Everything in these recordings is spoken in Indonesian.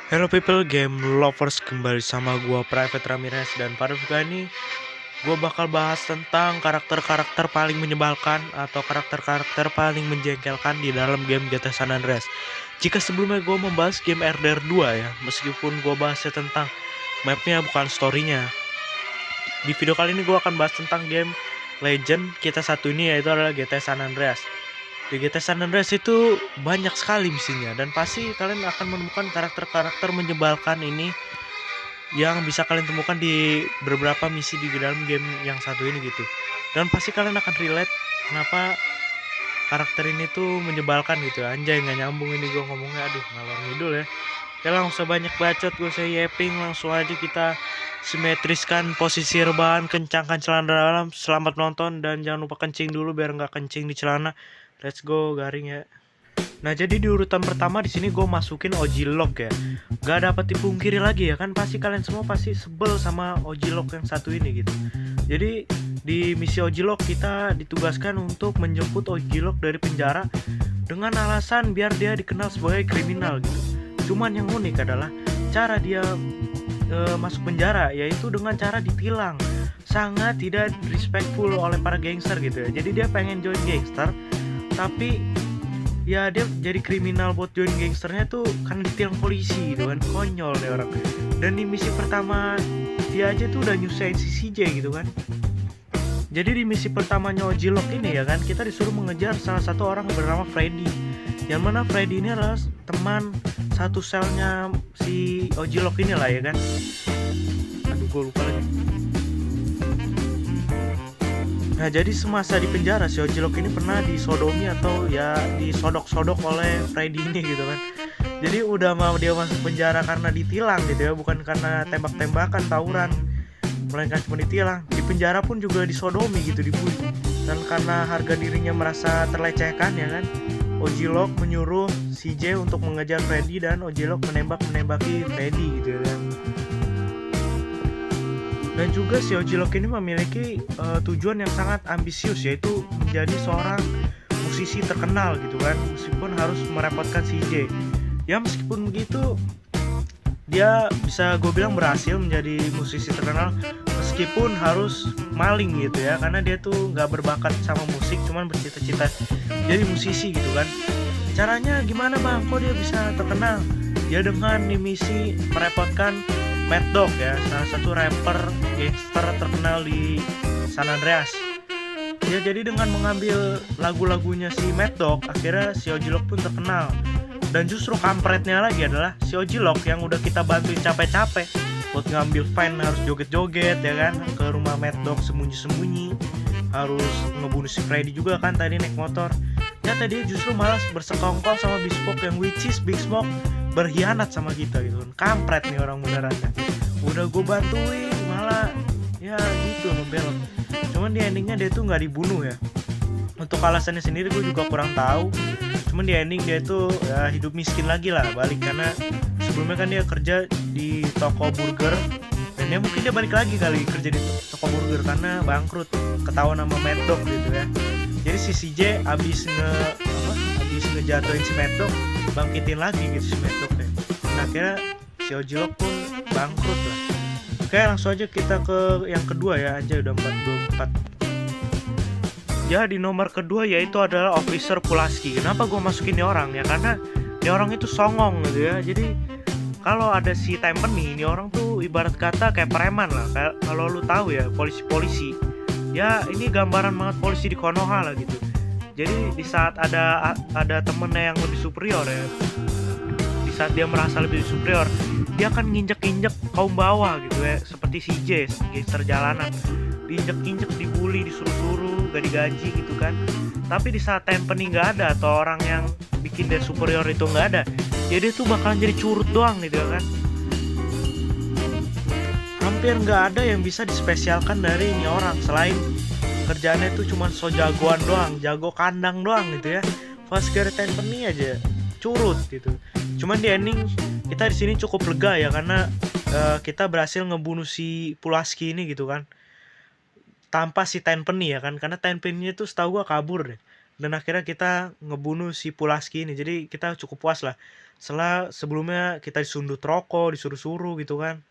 Hello people, game lovers, kembali sama gua Private Ramirez. Dan pada video ini gua bakal bahas tentang karakter-karakter paling menyebalkan atau karakter-karakter paling menjengkelkan di dalam game GTA San Andreas. Jika sebelumnya gua membahas game RDR 2 ya, meskipun gua bahasnya tentang mapnya bukan storynya, di video kali ini gua akan bahas tentang game legend kita satu ini, yaitu adalah GTA San Andreas. Di GTA San Andreas itu banyak sekali misinya, dan pasti kalian akan menemukan karakter-karakter menyebalkan ini yang bisa kalian temukan di beberapa misi di dalam game yang satu ini gitu. Dan pasti kalian akan relate kenapa karakter ini tuh menyebalkan gitu. Anjay, nggak nyambung ini gue ngomongnya, aduh ngalor ngidul ya. Oke, langsung banyak bacot, gue saya yapping, langsung aja kita simetriskan posisi rebahan, kencangkan celana dalam. Selamat menonton, dan jangan lupa kencing dulu biar nggak kencing di celana. Let's go, garing ya. Nah, jadi di urutan pertama di sini gue masukin OG Lock ya. Gak dapat dipungkiri lagi ya kan, pasti kalian semua pasti sebel sama OG Lock yang satu ini gitu. Jadi di misi OG Lock kita ditugaskan untuk menjemput OG Lock dari penjara dengan alasan biar dia dikenal sebagai kriminal gitu. Cuman yang unik adalah cara dia masuk penjara, yaitu dengan cara ditilang. Sangat tidak respectful oleh para gangster gitu ya. Jadi dia pengen join gangster, tapi ya dia jadi kriminal buat join gangsternya tuh kan ditilang polisi gitu kan. Konyol deh orang. Dan di misi pertama dia aja tuh udah nyusahin si CJ gitu kan. Jadi di misi pertamanya OG Lock ini ya kan, kita disuruh mengejar salah satu orang bernama Freddy, yang mana Freddy ini adalah teman satu selnya si OG Lock ini lah ya kan. Aduh, gue lupa lagi. Nah, jadi semasa di penjara si OG Lock ini pernah disodomi atau ya disodok-sodok oleh Freddy ini gitu kan. Jadi udah mau dia masuk penjara karena ditilang gitu ya, bukan karena tembak-tembakan tawuran, melainkan cuma ditilang. Di penjara pun juga disodomi gitu, dibully. Dan karena harga dirinya merasa terlecehkan ya kan, OG Lock menyuruh CJ untuk mengejar Freddy, dan OG Lock menembaki Freddy gitu ya kan. Dan juga si OG Lock ini memiliki tujuan yang sangat ambisius, yaitu menjadi seorang musisi terkenal gitu kan, meskipun harus merepotkan CJ. Ya meskipun begitu, dia bisa gue bilang berhasil menjadi musisi terkenal meskipun harus maling gitu ya, karena dia tuh nggak berbakat sama musik, cuman bercita-cita jadi musisi gitu kan. Caranya gimana bang, kok dia bisa terkenal? Ya dengan misi merepotkan Mad Dog ya, salah satu rapper gangster terkenal di San Andreas. Ya jadi dengan mengambil lagu-lagunya si Mad Dog, akhirnya si OG Lock pun terkenal. Dan justru kampretnya lagi adalah si OG Lock yang udah kita bantuin capek-capek buat ngambil fan, harus joget-joget ya kan, ke rumah Mad Dog sembunyi-sembunyi, harus ngebunuh si Freddy juga kan tadi naik motor. Ternyata dia justru malas bersekongkol sama Big Smoke, yang which is Big Smoke berkhianat sama kita gitu kan. Kampret nih orang beneran kan. Udah gue bantuin malah ya gitu ngebelot. Cuman di endingnya dia tuh nggak dibunuh ya. Untuk alasannya sendiri gue juga kurang tahu. Cuman di ending dia tuh ya hidup miskin lagi lah, balik, karena sebelumnya kan dia kerja di toko burger, dan dia mungkin dia balik lagi kali kerja di toko burger karena bangkrut, ketahuan sama Mad Dog gitu ya. Jadi si CJ abis ngejatuhin si Mad Dog, bangkitin lagi gitu si Mad Dog ya. Nah akhirnya si OG Lock pun bangkrut lah. Oke, langsung aja kita ke yang kedua ya, aja udah 424. Ya di nomor kedua yaitu adalah Officer Pulaski. Kenapa gue masukin ini orang ya, karena ini orang itu songong gitu ya. Jadi kalau ada si Timpani, ini orang tuh ibarat kata kayak preman lah. Kayak kalau lu tahu ya, polisi-polisi. Ya ini gambaran banget polisi di Konoha lah gitu. Jadi di saat ada temennya yang lebih superior ya, di saat dia merasa lebih superior, dia akan nginjek-injek kaum bawah gitu ya, seperti si Jess, gangster jalanan. Diinjek-injek, dibully, disuruh-suruh, gak digaji gitu kan. Tapi di saat Timpani nggak ada, atau orang yang bikin dia superior itu nggak ada, ya dia tuh bakalan jadi curut doang gitu kan. Hampir nggak ada yang bisa dispesialkan dari ini orang, selain kerjaannya tuh cuma so jagoan doang, jago kandang doang gitu ya. Pas gara Timpani aja curut gitu. Cuman di ending kita di sini cukup lega ya, karena kita berhasil ngebunuh si Pulaski ini gitu kan, tanpa si Timpani ya kan, karena Timpani itu setahu gua kabur deh. dan akhirnya kita ngebunuh si Pulaski ini. Jadi kita cukup puas lah. Setelah sebelumnya kita disundut rokok, disuruh-suruh gitu kan,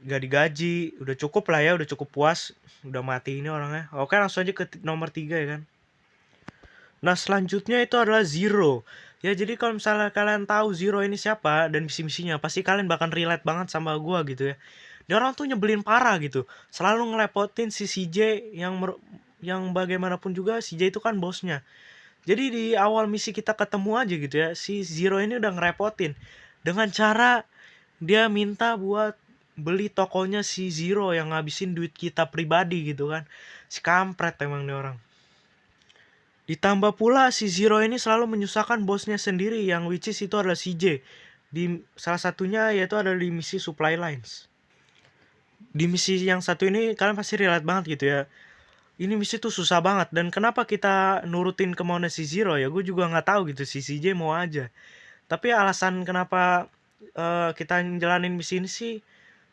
gak digaji, udah cukup lah ya, udah cukup puas, udah mati ini orangnya. Oke, langsung aja ke nomor 3 ya kan. Nah, selanjutnya itu adalah Zero. Ya, jadi kalau misalnya kalian tahu Zero ini siapa dan misi-misinya, pasti kalian bakal relate banget sama gua gitu ya. Dia orang tuh nyebelin parah gitu. Selalu ngelepotin si CJ yang bagaimanapun juga CJ itu kan bosnya. Jadi di awal misi kita ketemu aja gitu ya, si Zero ini udah ngerepotin dengan cara dia minta buat beli tokonya si Zero yang ngabisin duit kita pribadi gitu kan. Si kampret emang nih orang. Ditambah pula si Zero ini selalu menyusahkan bosnya sendiri yang which is itu adalah CJ. Di salah satunya yaitu ada di misi supply lines. Di misi yang satu ini kalian pasti relate banget gitu ya. Ini misi tuh susah banget, dan kenapa kita nurutin kemauannya si Zero ya gue juga nggak tahu gitu, si CJ mau aja. Tapi alasan kenapa kita jalanin misi ini sih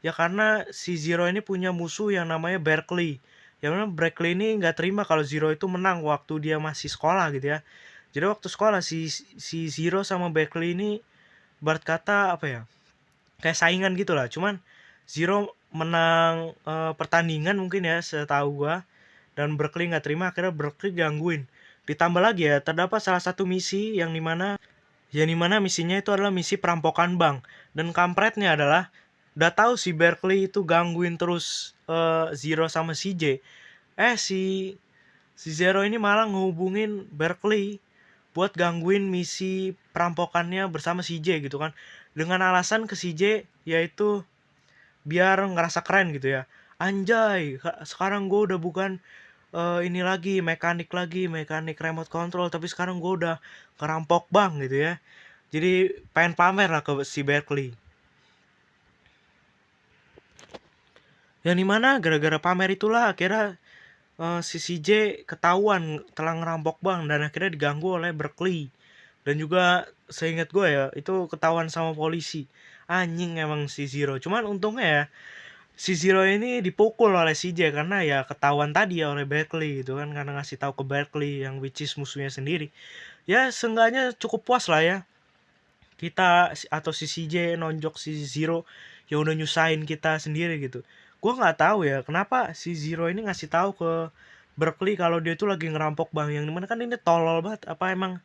ya karena si Zero ini punya musuh yang namanya Berkeley. Yang mana Berkeley ini nggak terima kalau Zero itu menang waktu dia masih sekolah gitu ya. Jadi waktu sekolah si Zero sama Berkeley ini barat kata apa ya, kayak saingan gitu lah. Cuman Zero menang pertandingan mungkin ya setahu gua, dan Berkeley nggak terima, akhirnya Berkeley gangguin. Ditambah lagi ya, terdapat salah satu misi yang dimana misinya itu adalah misi perampokan bank. Dan kampretnya adalah udah tahu si Berkeley itu gangguin terus Zero sama CJ. Si Zero ini malah ngehubungin Berkeley buat gangguin misi perampokannya bersama CJ gitu kan. Dengan alasan ke CJ yaitu biar ngerasa keren gitu ya. Anjay, sekarang gue udah bukan ini lagi mekanik remote control, tapi sekarang gue udah ngerampok bank gitu ya. Jadi pengen pamer lah ke si Berkeley. Yang dimana gara-gara pamer itulah akhirnya si CJ ketahuan telah ngerampok bank dan akhirnya diganggu oleh Berkeley. Dan juga seingat gue ya itu ketahuan sama polisi. Anjing emang si Zero. Cuman untungnya ya si Zero ini dipukul oleh CJ karena ya ketahuan tadi ya oleh Berkeley gitu kan, karena ngasih tahu ke Berkeley yang which is musuhnya sendiri. Ya seenggaknya cukup puas lah ya kita atau si CJ nonjok si Zero yang udah nyusahin kita sendiri gitu. Gua nggak tahu ya kenapa si Zero ini ngasih tahu ke Berkeley kalau dia tuh lagi ngerampok bank, yang dimana kan ini tolol banget. Apa emang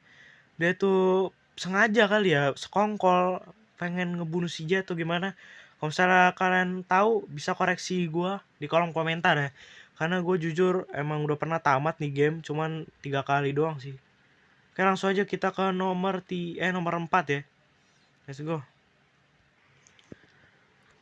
dia tuh sengaja kali ya, sekongkol pengen ngebunuh si J atau gimana? Kalau misalnya kalian tahu bisa koreksi gue di kolom komentar ya, karena gue jujur emang udah pernah tamat nih game, cuman 3 kali doang sih. Oke, langsung aja kita ke nomor 4 ya. Let's go.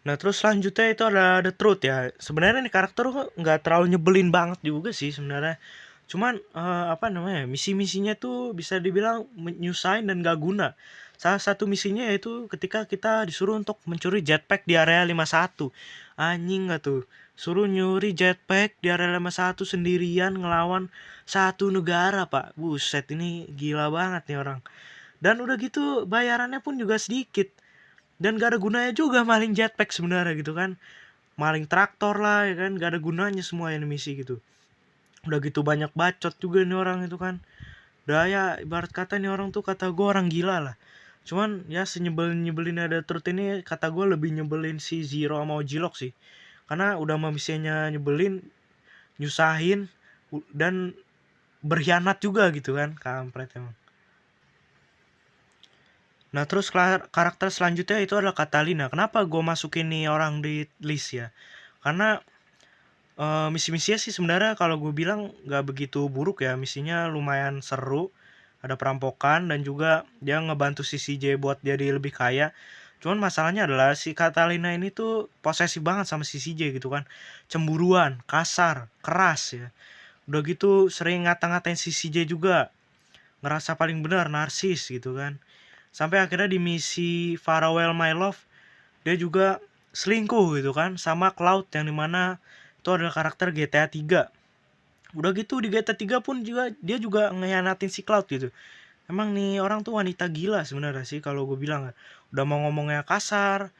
Nah terus selanjutnya itu ada The Truth ya. Sebenarnya nih karakter nggak terlalu nyebelin banget juga sih sebenarnya. Cuman apa namanya, misi-misinya tuh bisa dibilang menyusahin dan gak guna. Salah satu misinya yaitu ketika kita disuruh untuk mencuri jetpack di area 51. Anjing gak tuh, suruh nyuri jetpack di area 51 sendirian ngelawan satu negara pak. Buset, ini gila banget nih orang. Dan udah gitu bayarannya pun juga sedikit. Dan gak ada gunanya juga maling jetpack sebenarnya gitu kan. Maling traktor lah ya kan, gak ada gunanya semua ini misi gitu. Udah gitu banyak bacot juga nih orang itu kan. Udah ya ibarat kata nih orang tuh kata gue orang gila lah. Cuman ya senyebelin ada Truth ini kata gue lebih nyebelin si Zero sama Ojilok sih. Karena udah misinya nyebelin, nyusahin, dan berkhianat juga gitu kan. Kampret emang. Nah terus karakter selanjutnya itu adalah Catalina. Kenapa gue masukin nih orang di list ya? Karena misi-misinya sih sebenarnya kalau gue bilang gak begitu buruk ya. Misinya lumayan seru, ada perampokan, dan juga dia ngebantu si CJ buat jadi lebih kaya. Cuman masalahnya adalah si Catalina ini tuh posesif banget sama si CJ gitu kan. Cemburuan, kasar, keras ya. Udah gitu sering ngata-ngatain si CJ juga. Ngerasa paling benar, narsis gitu kan. Sampai akhirnya di misi Farewell My Love dia juga selingkuh gitu kan sama Cloud, yang dimana itu adalah karakter GTA 3. Udah gitu di GTA 3 pun juga dia juga ngehianatin si Cloud gitu. Emang nih orang tuh wanita gila sebenarnya sih kalau gue bilang. Udah mau ngomongnya kasar,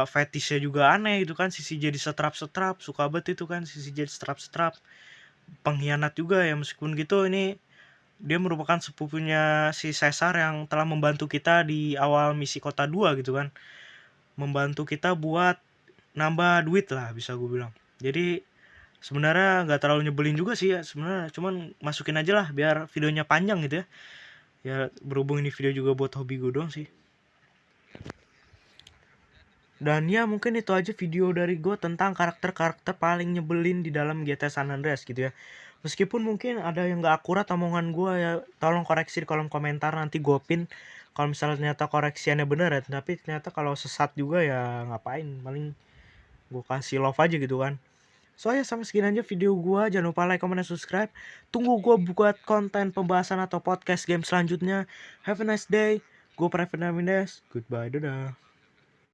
fetishnya juga aneh gitu kan, sisi jadi setrap-setrap, suka banget itu kan sisi jadi setrap-setrap. pengkhianat juga ya. Meskipun gitu ini dia merupakan sepupunya si Caesar yang telah membantu kita di awal misi kota 2 gitu kan. Membantu kita buat nambah duit lah bisa gue bilang. Jadi sebenarnya nggak terlalu nyebelin juga sih ya sebenarnya, cuman masukin aja lah biar videonya panjang gitu ya. Ya berhubung ini video juga buat hobi gue doang sih. Dan ya mungkin itu aja video dari gue tentang karakter-karakter paling nyebelin di dalam GTA San Andreas gitu ya. Meskipun mungkin ada yang gak akurat omongan gue ya, tolong koreksi di kolom komentar, nanti gue pin kalau misalnya ternyata koreksiannya bener ya. Tapi ternyata kalau sesat juga ya ngapain, paling gue kasih love aja gitu kan. So ya sampai segini aja video gue, jangan lupa like, comment, dan subscribe. Tunggu gue buat konten pembahasan atau podcast game selanjutnya. Have a nice day. Gue Private Namindes. Goodbye, dadah.